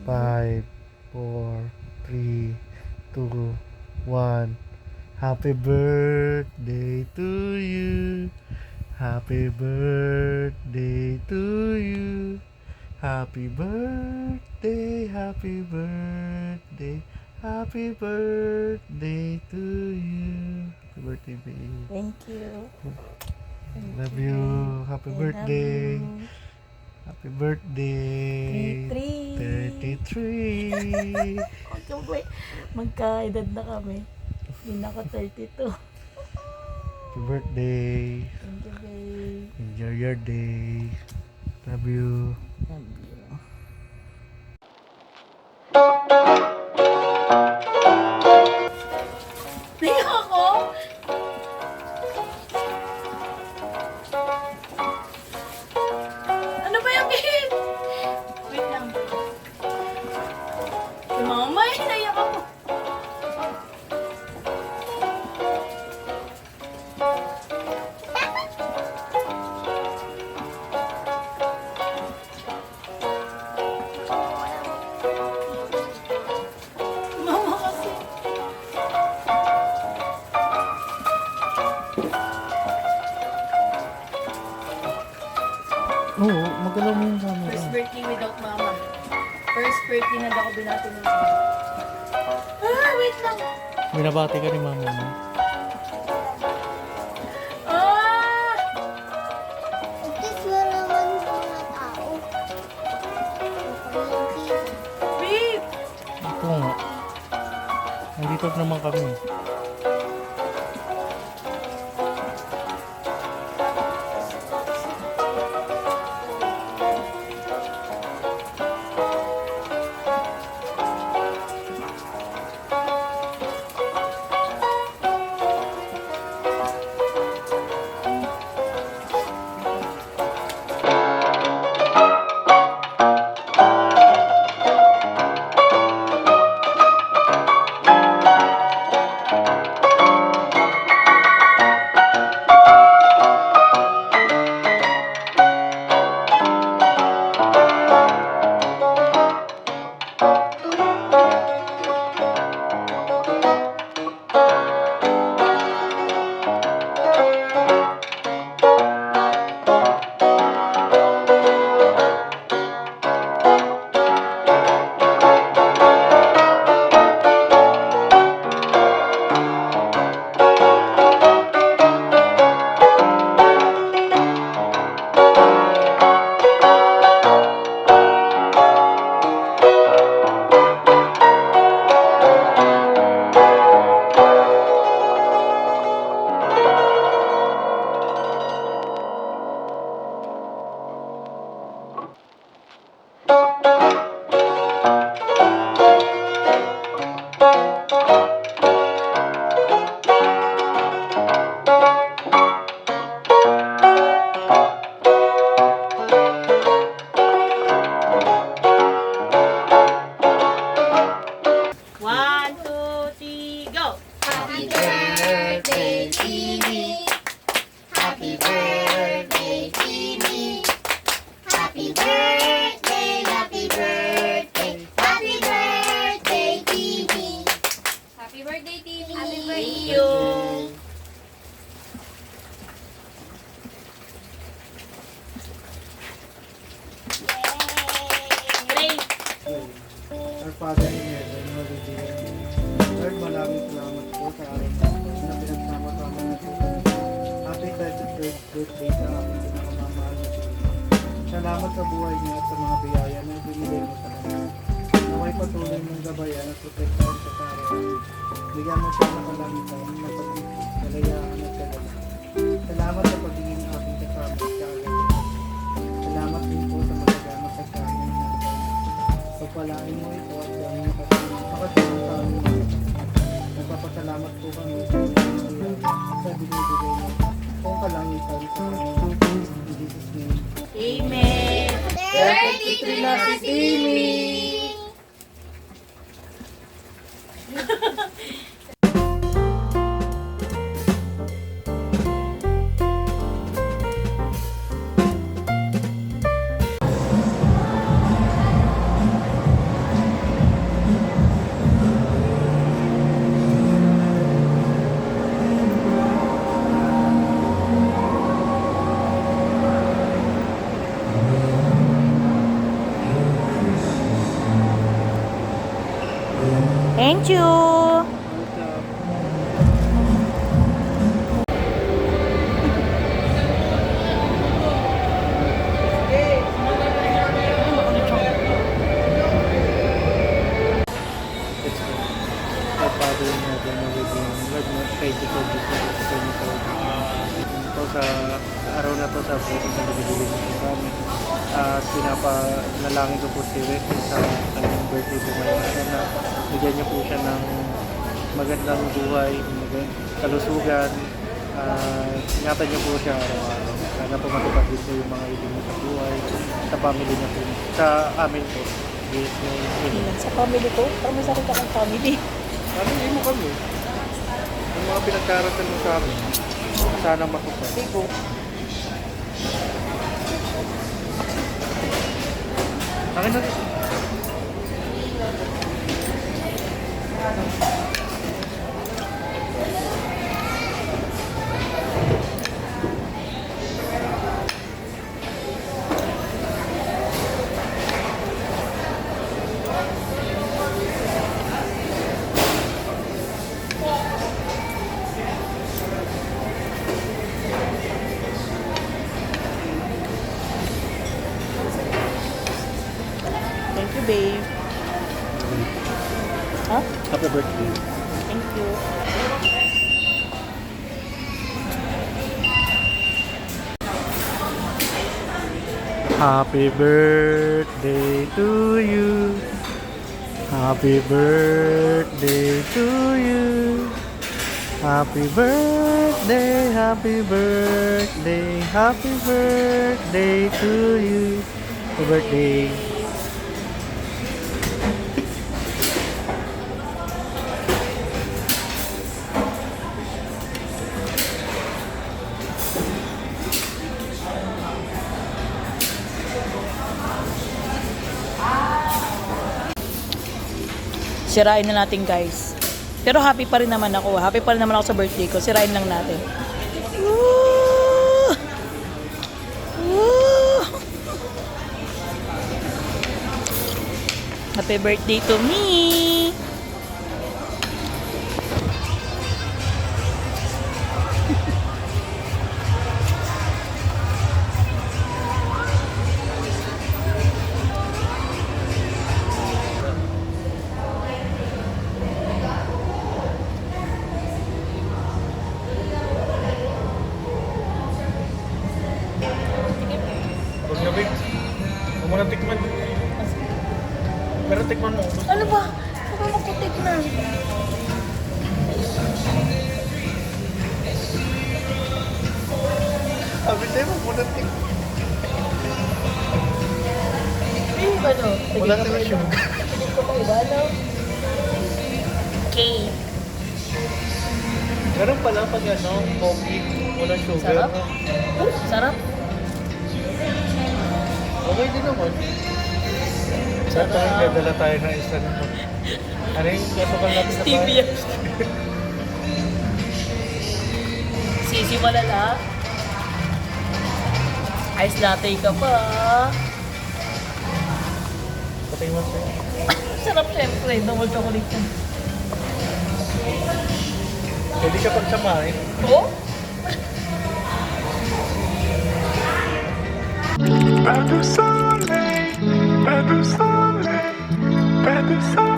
5, 4, 3, 2, 1. Happy birthday to you. Happy birthday to you. Happy birthday, happy birthday, happy birthday to you. Happy birthday, babe. Thank you. Love you. Happy birthday. Happy birthday. 33. Magkaedad na kami. Hindi na ako 32. Happy birthday. Thank you, babe. Enjoy your day. Love you. Love you. Tingnan ako! Ano ba yung babe? Wait lang. Si mama, hinaiyak ako. Mama kasi. Oo, magalaw mo yung camera. First birthday without mama. First birthday na ako binati ng mama. Wait lang. Binabati ka ni mama mo. Ah! Ito wala naman mga tao. Babe! Ito nga. Nandito naman kami. One, two, three, go! Happy birthday, Timmy. Happy birthday, Timmy. Happy birthday, happy birthday, happy birthday, Timmy. Happy birthday, Timmy. Happy birthday. Thank you! Pray! Our Father in Heaven, Holy Name. Lord, maraming salamat po sa araw na pinagsama-sama na po. Happy 33rd birthday sa aking pinakamamahal na Pilipinas. Salamat sa buhay niya at sa mga biyaya na ibinigay mo sa kanya. Naway patuloy mong gabayan at protektahan sa araw. Bigyan mo siya ng kalangitan, ng pag-ibig, kalayaan at kagalakan. Salamat sa pagiging aking kasama at kaagad. Salamat din po sa magagamit sa kanya ng pagpalain mo ito at gawin mo makatulong sa amin. Nagpapasalamat po kami sa binibigay sa binibigay mo kung kalangitan sa amin. In Jesus' name. Amen! 33 na si Timmy. Thank you! What's up? It's good. Our Father in heaven, hallowed be your name. Lord, thank you for this day. Thank you for ito sa araw na to sa presence ng bibigyan niyo sa amin. At pinapanalangin ko po si Rick sa kanyang birthday po ngayon. Sana bigyan niyo po siya ng magandang buhay, kalusugan. Ingatan niyo po siya araw-araw. Sana po matupad din po yung mga ibig niyo sa buhay, sa family niya po, sa amin po. Yes, Sa family ko? Parang may sakit akong family. family mo kami. Ang mga pinagkaratan mo sa amin, sana matupad. Bigo. Akin na. Thank you, babe. Ha? Happy birthday. Thank you. Happy birthday to you. Happy birthday to you. Happy birthday, happy birthday, happy birthday to you. Happy birthday. Sirain na natin, guys. Pero happy pa rin naman ako. Happy pa rin naman ako sa birthday ko. Sirain lang natin. Woo! Woo! Happy birthday to me! Huwag na, babe. Huwag mo na tikman. Pero tikman mo. Ano ba? Baka makutik na. Sabi tayo, huwag mo na tikman. Ay, ano? Wala tayong sugar. Tigil ko pa iba, no? Okay. Meron pala pag ano, coffee, wala sugar. Sarap. Sarap. Okay din naman. Sarap. Dadala tayo ng isa naman. Ano yung kasukan natin sa Stevia. Sisi malala. Ice latte ka pa. Patay mo sa'yo. Sarap syempre. Double chocolate yan. Pwede ka pagsamahin. Oh? Pas de soleil, pas de soleil, pas de soleil.